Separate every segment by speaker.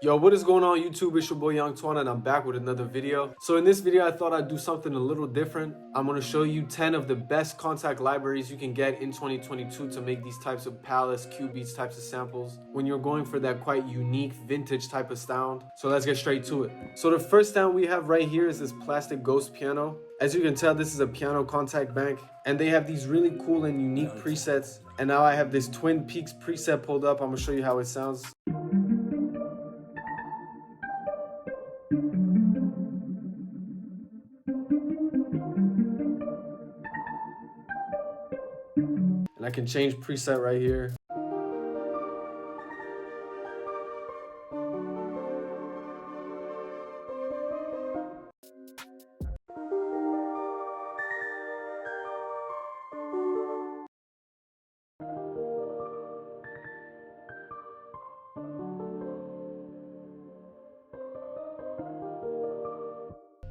Speaker 1: Yo, what is going on YouTube? It's your boy Young Twan and I'm back with another video. So in this video, I thought I'd do something a little different. I'm going to show you 10 of the best Kontakt libraries you can get in 2022 to make these types of Pvlace, Cubeatz types of samples when you're going for that quite unique vintage type of sound. So let's get straight to it. So the first sound we have right here is this plastic ghost piano. As you can tell, this is a piano Kontakt bank and they have these really cool and unique presets. And now I have this Twin Peaks preset pulled up. I'm going to show you how it sounds. And I can change preset right here.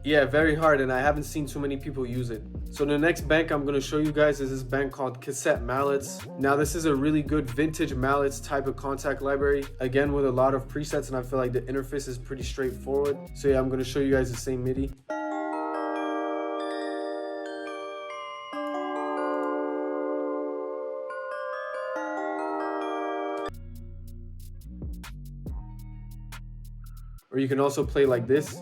Speaker 1: Yeah, very hard, and I haven't seen too many people use it. So the next bank I'm going to show you guys is this bank called Cassette Mallets. Now this is a really good vintage Mallets type of Kontakt library, again with a lot of presets, and I feel like the interface is pretty straightforward. So yeah, I'm going to show you guys the same MIDI. Or you can also play like this.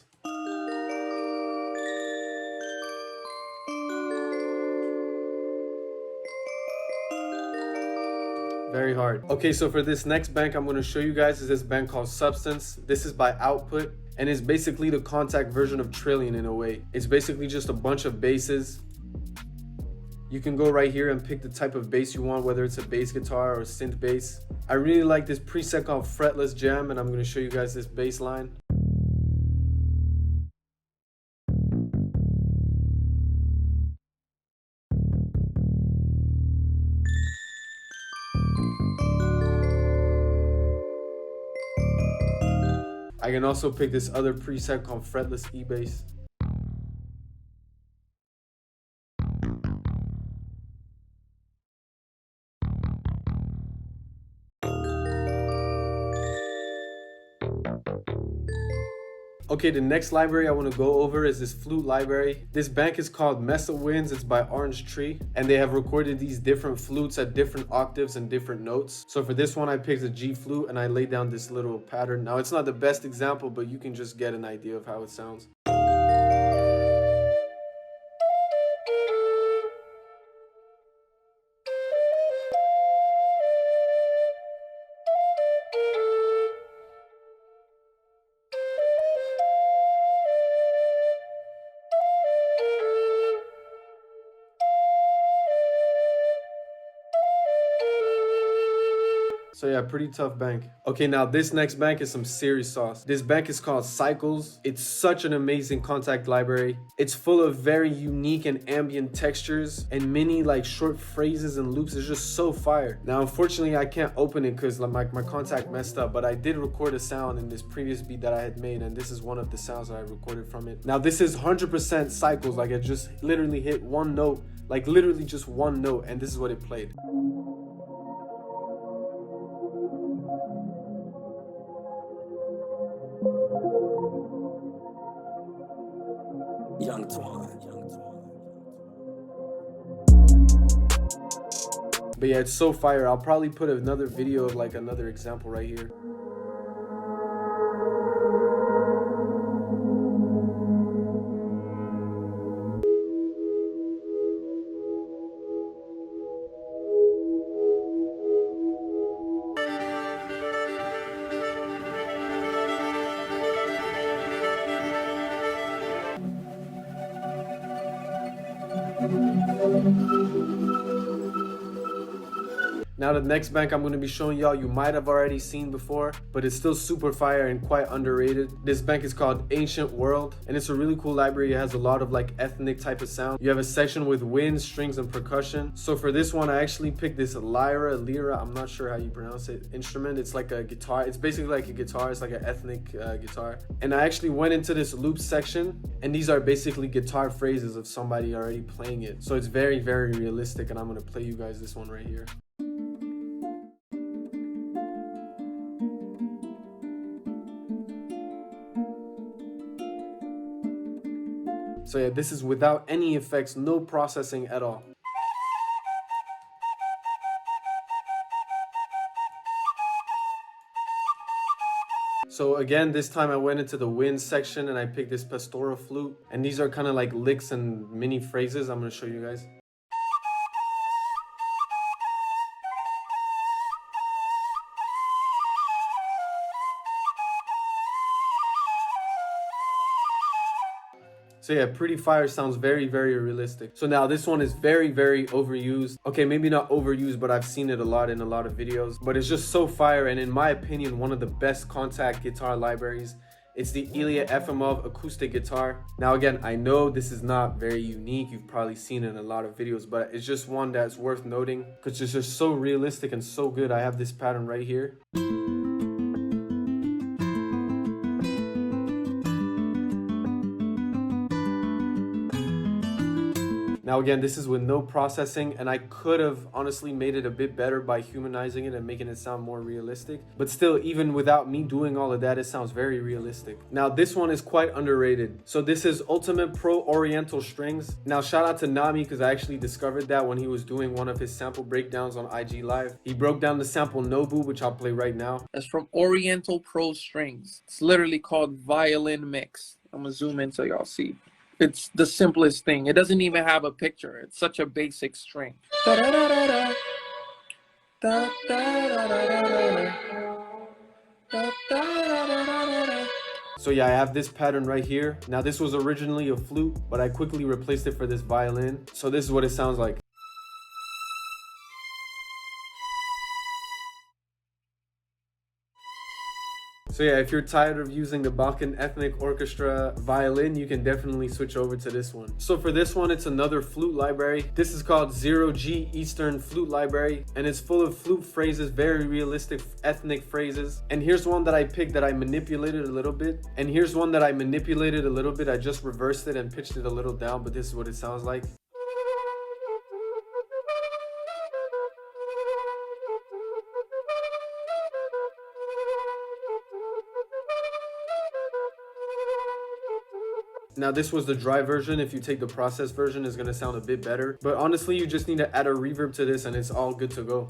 Speaker 1: Very hard. Okay, so for this next bank I'm going to show you guys is this bank called Substance. This is by Output, and it's basically the Kontakt version of Trillion in a way. It's basically just a bunch of basses. You can go right here and pick the type of bass you want, whether it's a bass guitar or a synth bass. I really like this preset called Fretless Jam, and I'm going to show you guys this bass line. I can also pick this other preset called Fretless E-Bass. Okay, the next library I want to go over is this Flute library. This bank is called Mesa Winds. It's by Orange Tree, and they have recorded these different flutes at different octaves and different notes. So for this one, I picked a G flute and I laid down this little pattern. Now it's not the best example, but you can just get an idea of how it sounds. So yeah, pretty tough bank. Okay, now this next bank is some serious sauce. This bank is called Cycles. It's such an amazing Kontakt library. It's full of very unique and ambient textures and many like short phrases and loops. It's just so fire. Now, unfortunately, I can't open it because like my Kontakt messed up, but I did record a sound in this previous beat that I had made, and this is one of the sounds that I recorded from it. Now, this is 100% Cycles. Like it just literally hit one note, like literally just one note, and this is what it played.
Speaker 2: Young Twan.
Speaker 1: But yeah, it's so fire. I'll probably put another video of like another example right here. Now the next bank I'm going to be showing y'all, you might have already seen before, but it's still super fire and quite underrated. This bank is called Ancient World, and it's a really cool library. It has a lot of like ethnic type of sound. You have a section with winds, strings, and percussion. So for this one, I actually picked this lyra, I'm not sure how you pronounce it, instrument. It's like a guitar. It's basically like a guitar. It's like an ethnic guitar. And I actually went into this loop section, and these are basically guitar phrases of somebody already playing it. So it's very, very realistic, and I'm going to play you guys this one right here. So yeah, this is without any effects, no processing at all. So again, this time I went into the wind section and I picked this pastoral flute. And these are kind of like licks and mini phrases. I'm going to show you guys. So yeah, pretty fire, sounds very, very realistic. So now this one is very, very overused. Okay, maybe not overused, but I've seen it a lot in a lot of videos. But it's just so fire, and in my opinion, one of the best Kontakt guitar libraries. It's the Ilya Efimov acoustic guitar. Now again, I know this is not very unique. You've probably seen it in a lot of videos, but it's just one that's worth noting because it's just so realistic and so good. I have this pattern right here. Now again, this is with no processing, and I could have honestly made it a bit better by humanizing it and making it sound more realistic. But still, even without me doing all of that, it sounds very realistic. Now this one is quite underrated. So this is Ultimate Pro Oriental Strings. Now shout out to Nami, because I actually discovered that when he was doing one of his sample breakdowns on IG Live. He broke down the sample Nobu, which I'll play right now.
Speaker 2: That's from Oriental Pro Strings. It's literally called Violin Mix. I'm gonna zoom in so y'all see. It's the simplest thing. It doesn't even have a picture. It's such a basic string.
Speaker 1: So yeah, I have this pattern right here. Now this was originally a flute, but I quickly replaced it for this violin. So this is what it sounds like. So yeah, if you're tired of using the Balkan Ethnic Orchestra violin, you can definitely switch over to this one. So for this one, it's another flute library. This is called 0G Eastern Flute Library, and it's full of flute phrases, very realistic ethnic phrases. And here's one that I picked that I manipulated a little bit. I just reversed it and pitched it a little down, but this is what it sounds like. Now this was the dry version. If you take the processed version, it's gonna sound a bit better. But honestly, you just need to add a reverb to this and it's all good to go.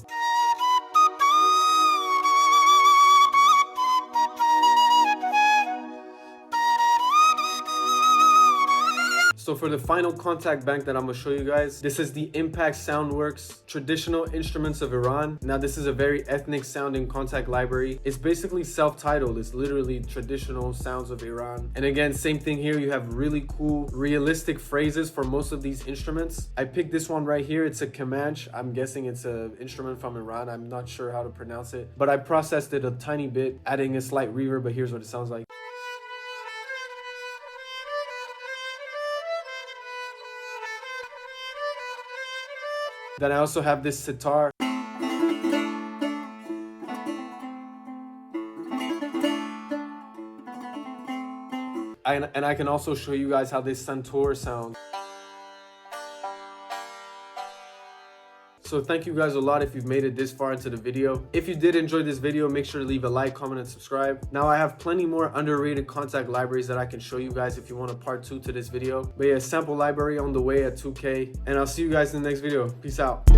Speaker 1: So for the final Kontakt bank that I'm gonna show you guys, this is the Impact Soundworks Traditional Instruments of Iran. Now this is a very ethnic sounding Kontakt library. It's basically self-titled. It's literally traditional sounds of Iran. And again, same thing here. You have really cool, realistic phrases for most of these instruments. I picked this one right here. It's a Kamanch. I'm guessing it's an instrument from Iran. I'm not sure how to pronounce it, but I processed it a tiny bit, adding a slight reverb, but here's what it sounds like. Then I also have this sitar. And I can also show you guys how this santur sounds. So thank you guys a lot if you've made it this far into the video. If you did enjoy this video, make sure to leave a like, comment, and subscribe. Now I have plenty more underrated Kontakt libraries that I can show you guys if you want a part 2 to this video. But yeah, sample library on the way at 2K. And I'll see you guys in the next video. Peace out.